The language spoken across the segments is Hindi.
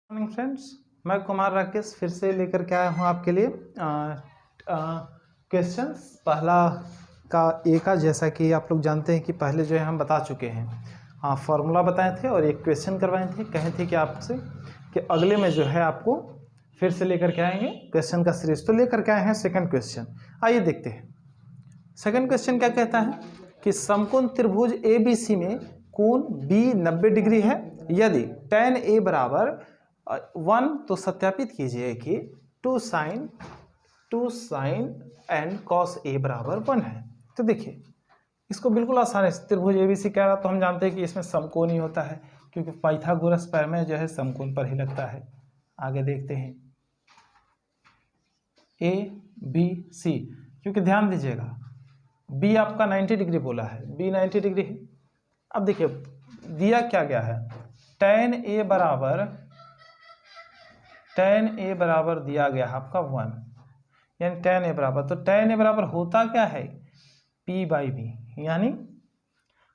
मॉर्निंग फ्रेंड्स, मैं कुमार राकेश फिर से लेकर के आया हूँ आपके लिए क्वेश्चंस। पहला का ए का, जैसा कि आप लोग जानते हैं कि पहले जो है हम बता चुके हैं, हाँ फॉर्मूला बताए थे और एक क्वेश्चन करवाए थे। कहे थे कि आपसे कि अगले में जो है आपको फिर से लेकर के आएंगे क्वेश्चन का सीरीज। तो लेकर के आए हैं सेकंड क्वेश्चन। आइए देखते हैं सेकंड क्वेश्चन क्या कहता है कि समकोण त्रिभुज ABC में कोण B 90 डिग्री है यदि tan A बराबर 1, तो सत्यापित कीजिए कि 2 sin एंड cos A बराबर 1 है। तो देखिए इसको बिल्कुल आसान है। त्रिभुज ABC कह रहा, तो हम जानते हैं कि इसमें समकोण ही होता है, क्योंकि पाइथागोरस प्रमेय जो है समकोण पर ही लगता है। आगे देखते हैं ABC, क्योंकि ध्यान दीजिएगा B आपका 90 डिग्री बोला है, B 90 डिग्री है। अब देखिए दिया क्या गया है, tan A बराबर दिया गया है आपका 1, यानी tan A बराबर, तो tan A बराबर होता क्या है P/B, यानी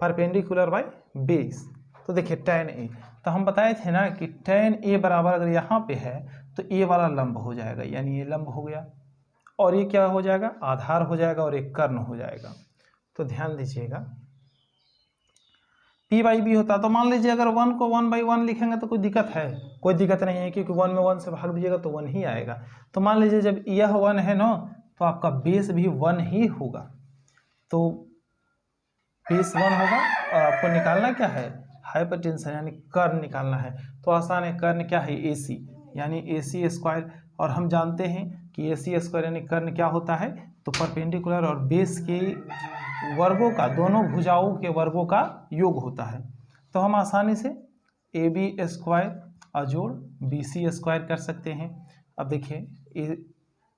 परपेंडिकुलर बाई बेस। तो देखिए tan A, तो हम बताए थे ना कि tan A बराबर अगर यहाँ पे है तो A वाला लंब हो जाएगा, यानी ये लंब हो गया, और ये क्या हो जाएगा, आधार हो जाएगा, और एक कर्ण हो जाएगा। तो ध्यान दीजिएगा P/B होता, तो मान लीजिए अगर 1 को 1/1 लिखेंगे तो कोई दिक्कत है? कोई दिक्कत नहीं है, क्योंकि 1 में 1 से भाग दीजिएगा तो 1 ही आएगा। तो मान लीजिए जब यह 1 है ना, तो आपका बेस भी 1 ही होगा, तो बेस 1 होगा, और आपको निकालना क्या है, हाइपोटेन्यूज यानी कर्ण निकालना है। तो आसान है, कर्ण क्या है AC, यानी AC स्क्वायर, और हम जानते हैं कि AC स्क्वायर यानी कर्ण क्या होता है, तो परपेंडिकुलर और बेस के वर्गों का, दोनों भुजाओं के वर्गों का योग होता है। तो हम आसानी से AB स्क्वायर अजोड़ BC स्क्वायर कर सकते हैं। अब देखिए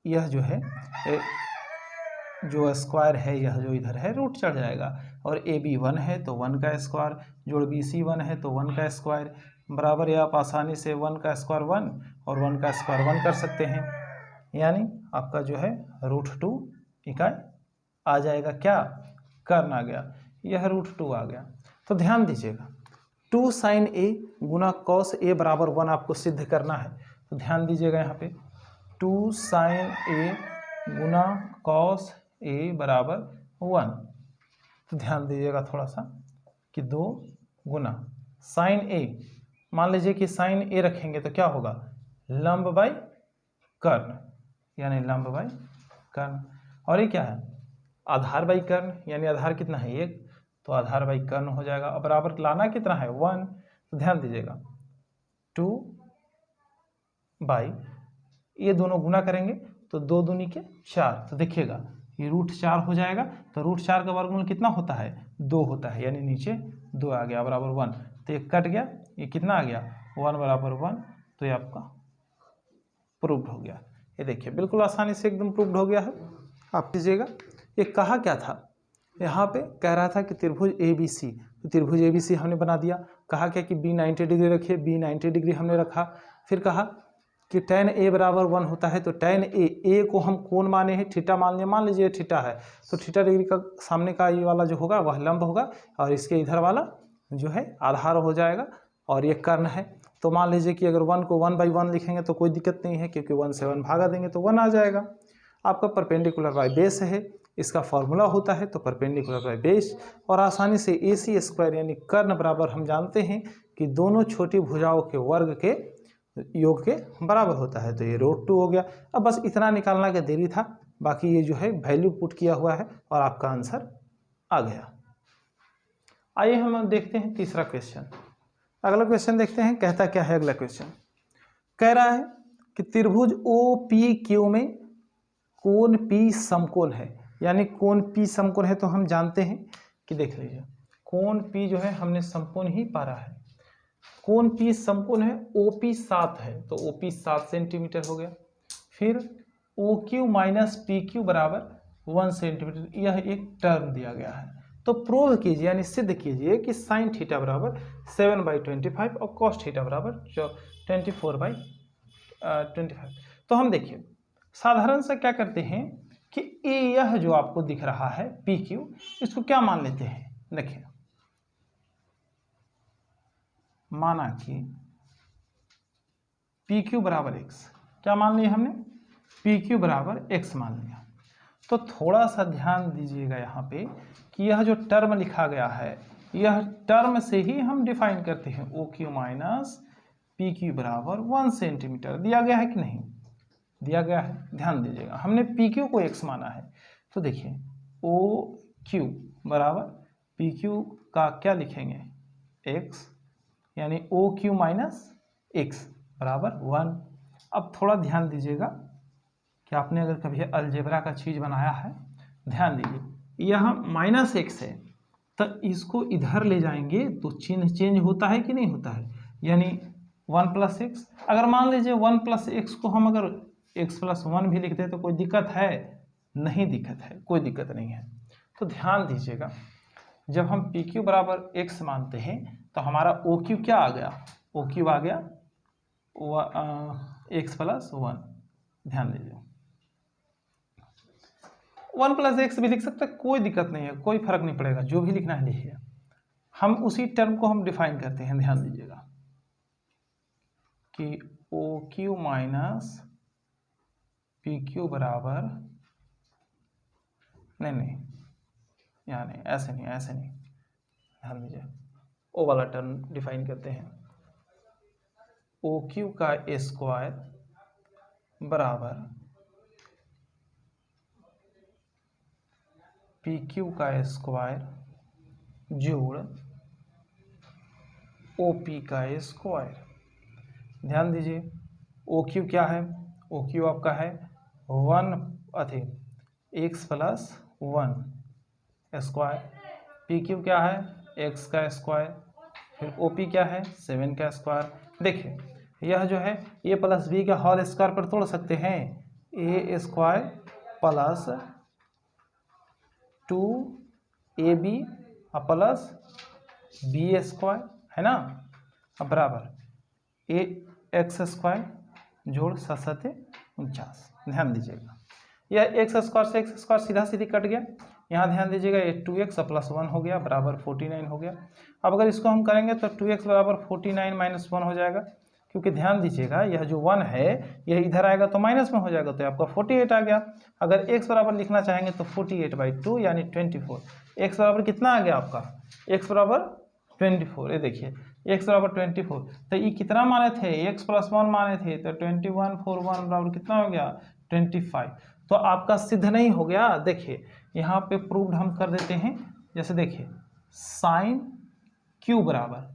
यह जो है जो स्क्वायर है, यह जो इधर है रूट चढ़ जाएगा, और AB 1 है तो 1 का स्क्वायर जोड़ BC 1 है तो 1 का स्क्वायर बराबर, या आप आसानी से 1 का स्क्वायर 1 और 1 का स्क्वायर 1 कर सकते हैं, यानी आपका जो है √2 इकाई आ जाएगा। क्या कर्ण आ गया, यह √2 आ गया। तो ध्यान दीजिएगा 2 sin A Guna cos A बराबर 1 आपको सिद्ध करना है। तो ध्यान दीजिएगा यहाँ पे 2 sin A Guna cos A बराबर 1। तो ध्यान दीजिएगा थोड़ा सा कि 2 गुना sin A, मान लीजिए कि sin A रखेंगे तो क्या होगा, लंब बाई कर्ण, यानी लंब बाई कर्ण, और ये क्या है, आधार बाई कर्ण, यानी आधार कितना है 1, तो आधार बाई कर्ण हो जाएगा। अब बराबर लाना कितना है 1, तो ध्यान दीजिएगा 2 बाई, ये दोनों गुना करेंगे तो 2 दूनी के 4, तो देखिएगा ये √4 हो जाएगा। तो √4 का वर्गमूल कितना होता है, 2 होता है, यानी नीचे 2 आ गया बराबर 1। तो ये कट गया, ये कितना आ गया 1 बराबर 1, तो ये आपका प्रूव्ड हो गया। ये देखिए बिल्कुल आसानी से एकदम प्रूव्ड हो गया है। आप कीजिएगा, ये कहा क्या था, यहाँ पे कह रहा था कि त्रिभुज ABC, तो त्रिभुज ABC हमने बना दिया। कहा क्या कि B 90 डिग्री रखिए, B 90 डिग्री हमने रखा। फिर कहा कि tan A बराबर 1 होता है, तो tan A को हम कोण माने हैं, थीटा मान लीजिए थीटा है, तो थीटा डिग्री का सामने का ये वाला जो होगा वह लंब होगा, और इसके इधर वाला जो है आधार हो जाएगा, और ये कर्ण है। तो मान लीजिए कि अगर 1 को 1/1 लिखेंगे तो कोई दिक्कत नहीं है, क्योंकि 1 से 1 भागा देंगे तो 1 आ जाएगा। आपका परपेंडिकुलर बाई बेस है, इसका फॉर्मूला होता है तो परपेंडिकुलर बाई बेस, और आसानी से AC स्क्वायर यानी कर्ण बराबर हम जानते हैं कि दोनों छोटी भुजाओं के वर्ग के योग के बराबर होता है, तो ये √2 हो गया। अब बस इतना निकालना का देरी था, बाकी ये जो है वैल्यू पुट किया हुआ है और आपका आंसर आ गया। आइए हम देखते हैं तीसरा क्वेश्चन। अगला क्वेश्चन देखते हैं, कहता क्या है अगला क्वेश्चन। कह रहा है कि त्रिभुज OPQ में कोण P समकोण है, यानी कोण P समकोण है, तो हम जानते हैं कि देख लीजिए कोण P जो है हमने समकोण ही पारा है। कोण P समकोण है, OP 7 है, तो OP 7 सेंटीमीटर हो गया। फिर OQ माइनस PQ बराबर 1 सेंटीमीटर, यह एक टर्म दिया गया है। तो प्रूव कीजिए यानी सिद्ध कीजिए कि साइन थीटा बराबर 7/25 और कॉस थीटा बराबर 24/25। तो हम देखिए साधारण से क्या करते हैं कि यह जो आपको दिख रहा है PQ, इसको क्या मान लेते हैं, देखिए माना कि पी क्यू बराबर एक्स, क्या मान लिया हमने, पी क्यू बराबर एक्स मान लिया। तो थोड़ा सा ध्यान दीजिएगा यहाँ पे कि यह जो टर्म लिखा गया है, यह टर्म से ही हम डिफाइन करते हैं O Q minus P Q बराबर 1 सेंटीमीटर। दिया गया है कि नहीं, दिया गया है, ध्यान दीजिएगा। हमने पी क्यू को एक्स माना है, तो देखिए ओ क्यू बराबर पी क्यू का क्या लिखेंगे, एक्स, यानी ओ क्यू माइनस एक्स बराबर 1। अब थोड़ा ध्यान दीजिएगा कि आपने अगर कभी अलजेब्रा का चीज़ बनाया है, ध्यान दीजिए, यह माइनस एक्स है, तो इसको इधर ले जाएंगे तो चिन्ह चेंज होता है कि नहीं होता है, यानी 1 प्लस एक्स। अगर मान लीजिए 1 प्लस एक्स को हम अगर x प्लस 1 भी लिखते हैं तो कोई दिक्कत है, नहीं दिक्कत है, कोई दिक्कत नहीं है। तो ध्यान दीजिएगा, जब हम पी क्यू बराबर एक्स मानते हैं तो हमारा ओ क्यू क्या आ गया, ओ क्यू आ गया एक्स प्लस 1। ध्यान दीजिए 1 प्लस एक्स भी लिख सकते हैं, कोई दिक्कत नहीं है, कोई फर्क नहीं पड़ेगा, जो भी लिखना है लिखिए। हम उसी टर्म को हम डिफाइन करते हैं, ध्यान दीजिएगा कि O Q minus P Q बराबर, नहीं यहाँ नहीं, ऐसे नहीं, ऐसे नहीं, ध्यान दीजिए, ओ वाला टर्म डिफाइन करते हैं। ओ क्यू का स्क्वायर बराबर पी क्यू का स्क्वायर जोड़ ओ पी का स्क्वायर। ध्यान दीजिए, ओ क्यू क्या है, ओ क्यू आपका है 1 x plus 1 square, P Q क्या है एक्स का स्क्वायर, फिर ओ पी क्या है 7 का स्क्वायर। देखिए यह जो है ए प्लस बी का होल स्क्वायर पर तोड़ सकते हैं, A square plus 2ab plus B square, है ना, अब बराबर ए एक्स स्क्वायर जोड़ 7×7 49। ध्यान दीजिएगा, यह एक्स स्क्वायर से एक्स स्क्वायर सीधा सीधी कट गया, यहाँ ध्यान दीजिएगा ये 2x प्लस 1 हो गया बराबर 49 हो गया। अब अगर इसको हम करेंगे तो 2x बराबर 49 माइनस 1 हो जाएगा, क्योंकि ध्यान दीजिएगा यह जो 1 है यह इधर आएगा तो माइनस में हो जाएगा, तो आपका 48 आ गया। अगर x बराबर लिखना चाहेंगे तो 48/2 यानी 24। x बराबर कितना आ गया आपका, x बराबर 24। ये देखिए x बराबर 24, तो ये कितना माने थे, x प्लस 1 माने थे, तो 21 4 1 बराबर कितना हो गया 25। तो आपका सिद्ध नहीं हो गया। देखिए यहाँ पे प्रूव्ड हम कर देते हैं, जैसे देखिए साइन क्यू बराबर,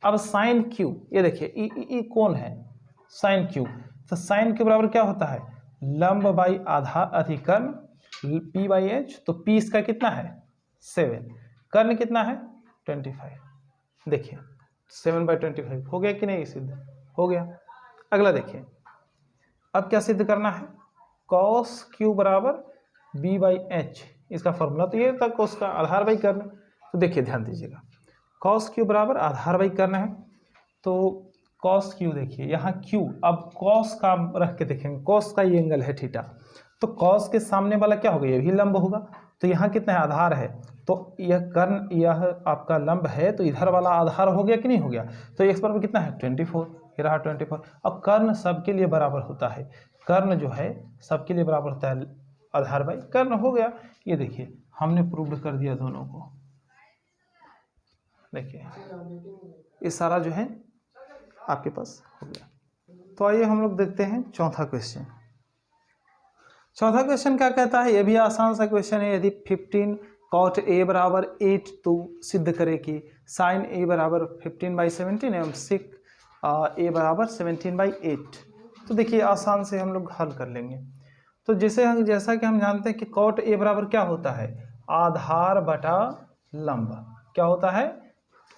अब साइन क्यू, ये देखिए ई कौन है साइन क्यू, तो साइन क्यू बराबर क्या होता है लंब बाई आधार अधिकर्ण p/h, तो p इसका कितना है 7, कर्ण कितना है 25। देखिए 7/25 हो गया कि नहीं, सिद्ध हो गया। अगला देखिए, अब क्या सिद्ध करना है, cos q बराबर b/h, इसका फॉर्मूला तो ये था cos का आधार बाई कर्ण। तो देखिए ध्यान दीजिएगा, cos q बराबर आधार बाई कर्ण है, तो cos q देखिए यहाँ q, अब cos का रख के देखेंगे, cos का ये एंगल है थीटा, तो cos के सामने वाला क्या होगा, ये भी लंब होगा, तो यहाँ कितना है आधार है, तो यह कर्ण यह आपका लंब है, तो इधर वाला आधार हो गया कि नहीं हो गया, तो x बराबर कितना है 24, ये रहा 24। अब कर्ण सबके लिए बराबर होता है, कर्ण जो है सबके लिए बराबर होता है आधार बाई कर्ण, हो गया। ये देखिए हमने प्रूव कर दिया दोनों को, देखिए ये सारा जो है आपके पास हो गया। तो आइए हम लोग देखते हैं चौथा क्वेश्चन। चौथा क्वेश्चन क्या कहता है, ये भी आसान सा क्वेश्चन है। यदि 15 cot a बराबर 8 तो सिद्ध करें कि साइन a बराबर 15/17 एवं सिक a बराबर 17/8। तो देखिए आसान से हम लोग हल कर लेंगे। तो जैसा कि हम जानते हैं कि cot a बराबर क्या होता है, आधार बटा लंब, क्या होता है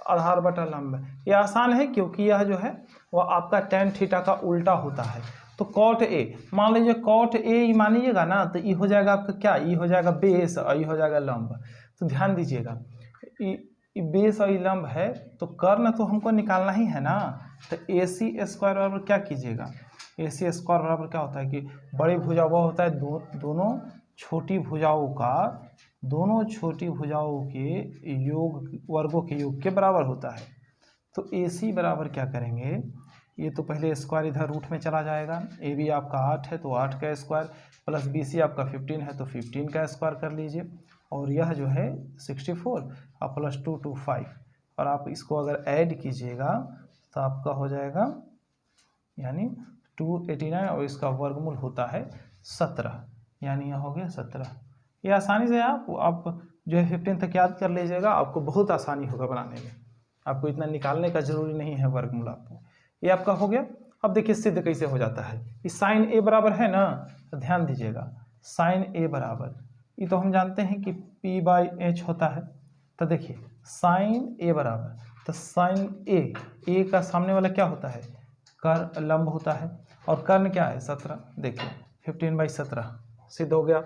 आधार बटा लंब। ये आसान है क्योंकि यह जो है वह आपका tan थीटा का उल्टा होता है। तो cot a, मान लीजिए cot a मानिएगा ना, तो ये हो जाएगा आपका क्या, ये हो जाएगा बेस और ये हो जाएगा लंब। तो ध्यान दीजिएगा ये बेस और ये लंब है, तो कर्ण तो हमको निकालना ही है ना, तो AC स्क्वायर बराबर क्या कीजिएगा, AC स्क्वायर बराबर क्या होता है कि बड़ी भुजा वह होता है दोनों छोटी भुजाओं के योग, वर्गों के योग के बराबर होता है। तो AC बराबर क्या करेंगे, ये तो पहले स्क्वायर इधर रूट में चला जाएगा। ए बी आपका 8 है तो 8 का स्क्वायर, प्लस बी सी आपका 15 है तो 15 का स्क्वायर कर लीजिए, और यह जो है 64 और प्लस 2 to 5, और आप इसको अगर ऐड कीजिएगा तो आपका हो जाएगा यानी 289, और इसका वर्गमूल होता है 17, यानी यह हो गया 17। ये आसानी से आप जो है 15 तक याद कर लीजिएगा, आपको बहुत आसानी होगा बनाने में, आपको इतना निकालने का जरूरी नहीं है वर्गमूल आपको। ये आपका हो गया। अब देखिए सिद्ध कैसे हो जाता है। इस साइन ए बराबर है ना, तो ध्यान दीजिएगा, साइन ए बराबर, ये तो हम जानते हैं कि P/H होता है। तो देखिए साइन ए बराबर, तो साइन ए का सामने वाला क्या होता है, कर्ण लंब होता है, और कर्ण क्या है 17, देखिए 15/17 सिद्ध हो गया।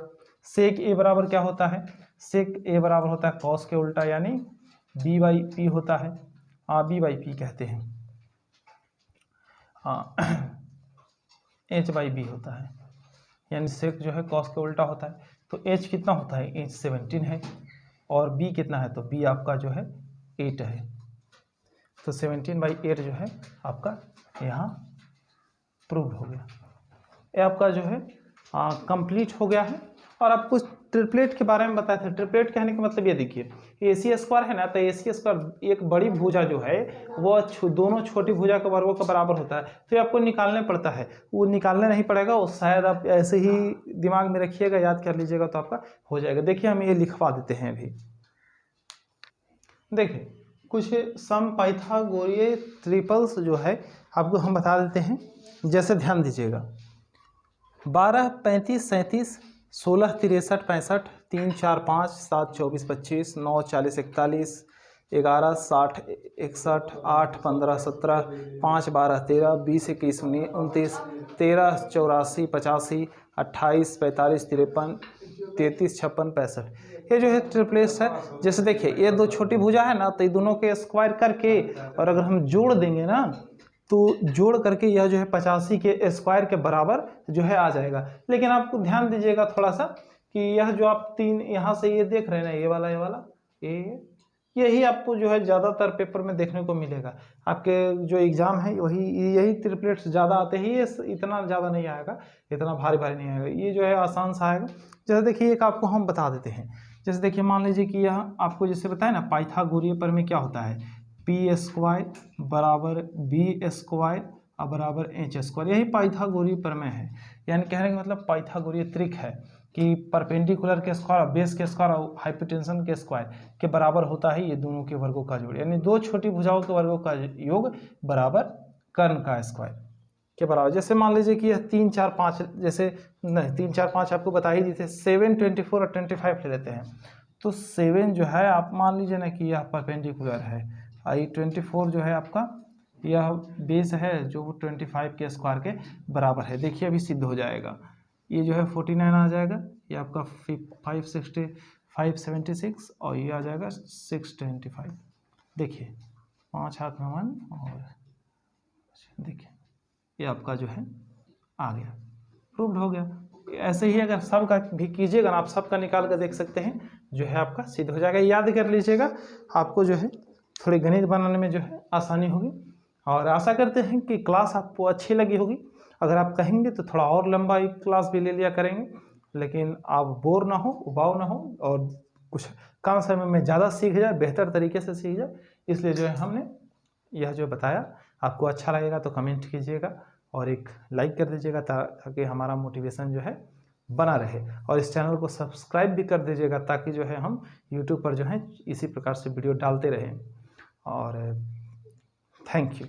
सेक ए बराबर क्या होता है, सेक ए बराबर होता है कॉस के उल्टा, यानी B/P होता है, B/P कहते हैं, H/B होता है, यानी सेक जो है कॉस के उल्टा होता है। तो H कितना होता है, H 17 है, और B कितना है, तो B आपका जो है 8 है, तो 17/8 जो है आपका यहाँ प्रूव हो गया। ये आपका जो है कंप्लीट हो गया है। और आपको ट्रिपलेट के बारे में बताया था। ट्रिपलेट कहने का मतलब ये देखिए, AC स्क्वायर है ना, तो AC स्क्वायर एक बड़ी भुजा जो है वो दोनों छोटी भुजा के वर्गों का बराबर होता है, तो ये आपको निकालने पड़ता है। वो निकालने नहीं पड़ेगा, वो शायद आप ऐसे ही दिमाग में रखिएगा, याद कर लीजिएगा तो आपका हो जाएगा। देखिए हम ये लिखवा देते हैं अभी। देखिए कुछ सम पाइथागोरीय ट्रिपल्स जो है आपको हम बता देते हैं, जैसे ध्यान दीजिएगा, 12 35 37 16 63 65 3 4 5 7 24 25 9 40 41 11 60 61 8 15 17 5 12 13 20 21 29 13 84 85 28 45 53 33 56 65, ये जो है ट्रिपलेट्स है। जैसे देखिए ये दो छोटी भुजा है ना, तो ये दोनों के स्क्वायर करके, और अगर हम जोड़ देंगे ना, तो जोड़ करके यह जो है 85 के स्क्वायर के बराबर जो है आ जाएगा। लेकिन आपको ध्यान दीजिएगा थोड़ा सा कि यह जो आप तीन यहाँ से ये देख रहे हैं ना, ये वाला यही आपको जो है ज़्यादातर पेपर में देखने को मिलेगा। आपके जो एग्ज़ाम है यही ट्रिपलेट्स ज़्यादा आते हैं, ये इतना ज़्यादा नहीं आएगा, इतना भारी नहीं आएगा, ये जो है आसान सा आएगा। जैसे देखिए एक आपको हम बता देते हैं, जैसे देखिए मान लीजिए कि यह आपको जैसे बताया ना, पाइथागोरीय प्रमेय क्या होता है, P² बराबर B² बराबर H², यही पाइथागोरीय प्रमेय है। यानी कहने का मतलब पाइथागोरीय त्रिक है कि परपेंडिकुलर के स्क्वायर, बेस के स्क्वायर और हाइपोटेंशन के स्क्वायर के बराबर होता है ये दोनों के वर्गों का जोड़, यानी दो छोटी भुजाओं के वर्गों का योग बराबर कर्ण का स्क्वायर के बराबर। जैसे मान लीजिए कि यह 3 4 5, जैसे नहीं 3 4 5 आपको बता ही दी थे, 7 24 और 25 ले लेते हैं। तो 7 जो है आप मान लीजिए ना कि यह परपेंडिकुलर है, आई 24 जो है आपका यह बेस है जो 25 के स्क्वायर के बराबर है। देखिए अभी सिद्ध हो जाएगा, ये जो है 49 आ जाएगा, ये आपका 576 और ये आ जाएगा 625। देखिए 5 हाथ में 1 और देखिए ये आपका जो है आ गया, प्रूव्ड हो गया। ऐसे ही अगर सब का भी कीजिएगा ना, आप सब का निकाल कर देख सकते हैं, जो है आपका सिद्ध हो जाएगा। याद कर लीजिएगा, आपको जो है थोड़ी गणित बनाने में जो है आसानी होगी। और आशा करते हैं कि क्लास आपको अच्छी लगी होगी। अगर आप कहेंगे तो थोड़ा और लंबा एक क्लास भी ले लिया करेंगे, लेकिन आप बोर ना हो, उबाऊ ना हो, और कुछ कम समय में ज़्यादा सीख जाए, बेहतर तरीके से सीख जाए, इसलिए जो है हमने यह जो बताया। आपको अच्छा लगेगा तो कमेंट कीजिएगा और एक लाइक कर दीजिएगा, ताकि हमारा मोटिवेशन जो है बना रहे। और इस चैनल को सब्सक्राइब भी कर दीजिएगा, ताकि जो है हम यूट्यूब पर जो है इसी प्रकार से वीडियो डालते रहें। और थैंक यू।